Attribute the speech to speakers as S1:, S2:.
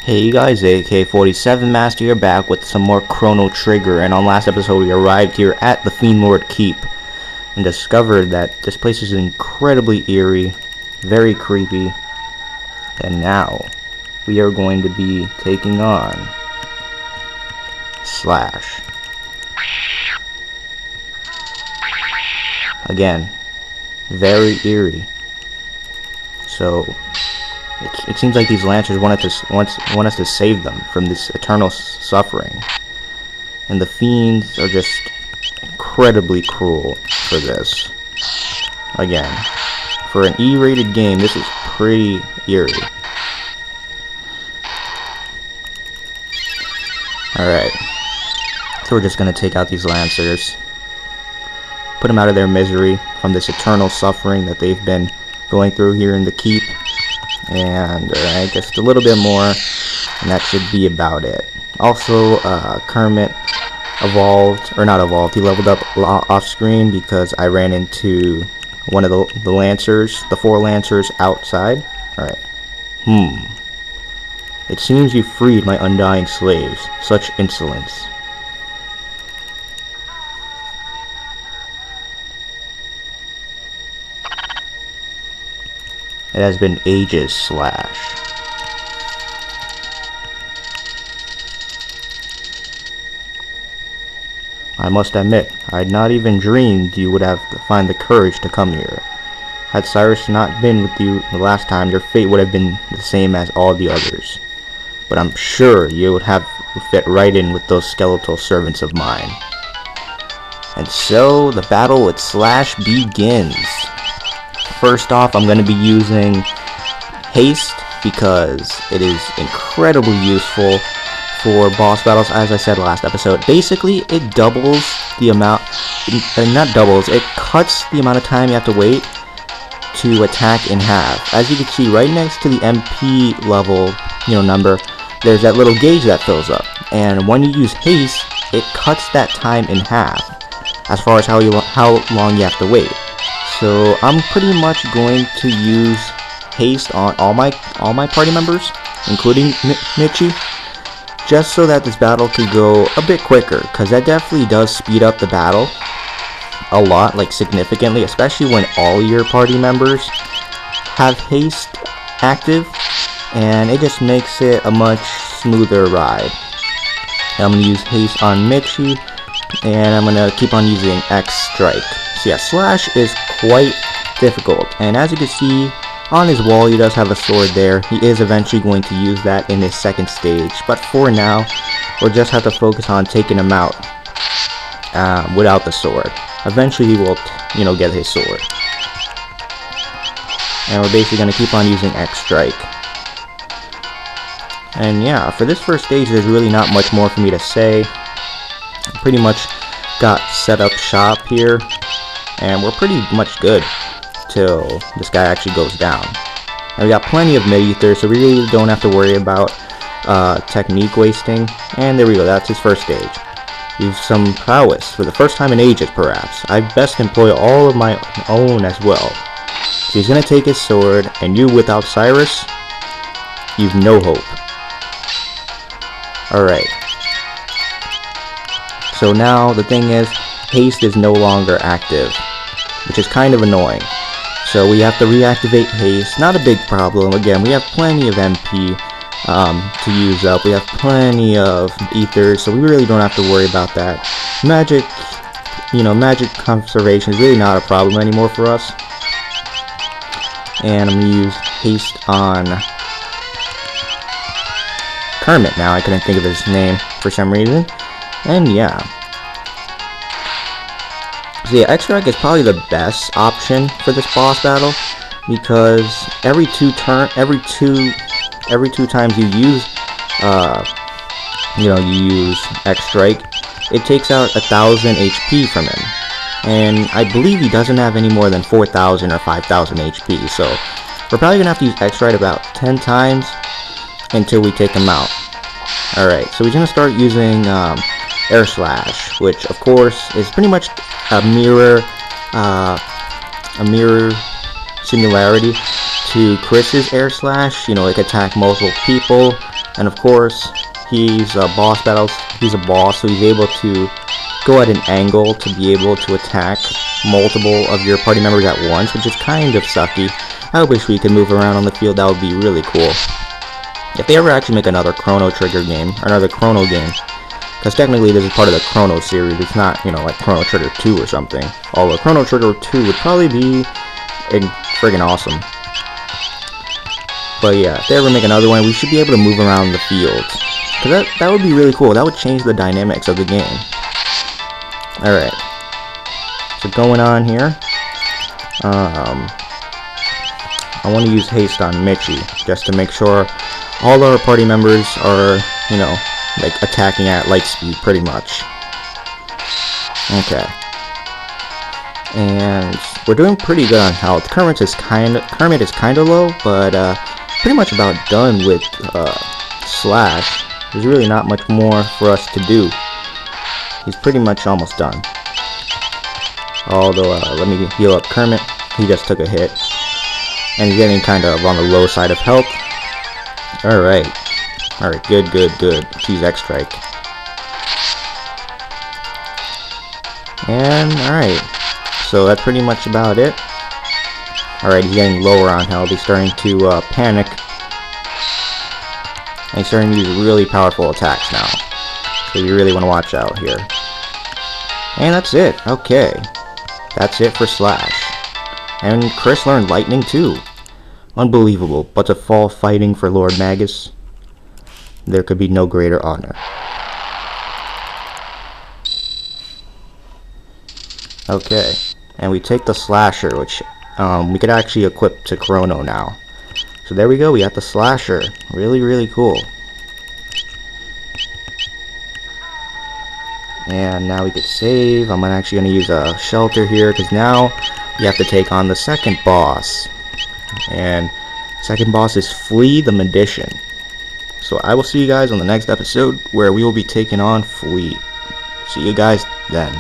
S1: Hey guys, AK-47 Master here, back with some more Chrono Trigger, and on last episode we arrived here at the Fiend Lord Keep and discovered that this place is incredibly eerie, very creepy, and now we are going to be taking on Slash. Again, very eerie. So it seems like these Lancers want us to save them from this eternal suffering. And the Fiends are just incredibly cruel for this. Again, for an E-rated game, this is pretty eerie. Alright. So we're just going to take out these Lancers. Put them out of their misery from this eternal suffering that they've been going through here in the keep. And just a little bit more, and that should be about it. Also, Kermit evolved, or not evolved, he leveled up off screen because I ran into one of the Lancers, the 4 Lancers outside. Alright. It seems you freed my undying slaves. Such insolence. It has been ages, Slash. I must admit, I had not even dreamed you would have to find the courage to come here. Had Cyrus not been with you the last time, your fate would have been the same as all the others. But I'm sure you would have fit right in with those skeletal servants of mine. And so, the battle with Slash begins. First off, I'm going to be using haste because it is incredibly useful for boss battles, as I said last episode. Basically, it doubles the amount, not doubles, it cuts the amount of time you have to wait to attack in half. As you can see, right next to the MP level, number, there's that little gauge that fills up. And when you use haste, it cuts that time in half, as far as how long you have to wait. So I'm pretty much going to use haste on all my party members, including Michi, just so that this battle could go a bit quicker, because that definitely does speed up the battle a lot, like significantly, especially when all your party members have haste active, and it just makes it a much smoother ride. I'm going to use haste on Michi, and I'm going to keep on using X Strike. So yeah, Slash is quite difficult, and as you can see on his wall, he does have a sword there. He is eventually going to use that in his second stage, but for now we'll just have to focus on taking him out without the sword. Eventually he will get his sword, and we're basically going to keep on using X Strike. And yeah, for this first stage there's really not much more for me to say. Pretty much got set up shop here, and we're pretty much good till this guy actually goes down. And we got plenty of mid-ether, so we really don't have to worry about technique wasting. And there we go, that's his first stage. Use some prowess for the first time in ages, perhaps. I best employ all of my own as well. So he's gonna take his sword, and you, without Cyrus, you've no hope. Alright. So now the thing is, haste is no longer active, which is kind of annoying. So we have to reactivate haste. Not a big problem. Again, we have plenty of MP to use up. We have plenty of ethers, so we really don't have to worry about that. Magic, magic conservation is really not a problem anymore for us. And I'm going to use haste on Kermit now. I couldn't think of his name for some reason. And yeah. So yeah, X-Strike is probably the best option for this boss battle, because every two times you use you use X-Strike, it takes out 1,000 HP from him. And I believe he doesn't have any more than 4,000 or 5,000 HP, so we're probably gonna have to use X-Strike about 10 times until we take him out. Alright, so we're gonna start using Air Slash, which of course is pretty much a mirror similarity to Chris's Air Slash. It can attack multiple people And of course, he's a boss battles. He's a boss, so he's able to go at an angle to be able to attack multiple of your party members at once, which is kind of sucky. I wish we could move around on the field. That would be really cool. If they ever actually make another Chrono Trigger game, or another Chrono game, because technically this is part of the Chrono series, it's not, you know, like Chrono Trigger 2 or something. Although Chrono Trigger 2 would probably be friggin' awesome. But yeah, if they ever make another one, we should be able to move around the field. Because that would be really cool. That would change the dynamics of the game. Alright. So going on here. I want to use haste on Michi, just to make sure all our party members are, you know, like attacking at light speed, pretty much. Okay. And we're doing pretty good on health. Kermit is kind of low, but pretty much about done with Slash. There's really not much more for us to do. He's pretty much almost done. Although, let me heal up Kermit. He just took a hit. And he's getting kind of on the low side of health. Alright. Alright, good. Choose X-Strike. And, alright. So that's pretty much about it. Alright, he's getting lower on health. He's starting to panic. And he's starting to use really powerful attacks now. So you really want to watch out here. And that's it. Okay. That's it for Slash. And Chris learned Lightning too. Unbelievable. But to fall fighting for Lord Magus, there could be no greater honor. Okay. And we take the Slasher, which we could actually equip to Chrono now. So there we go, we got the Slasher. Really cool. And now we could save. I'm actually going to use a shelter here, because now you have to take on the second boss. And second boss is Flea the Magician. So I will see you guys on the next episode, where we will be taking on Flea. See you guys then.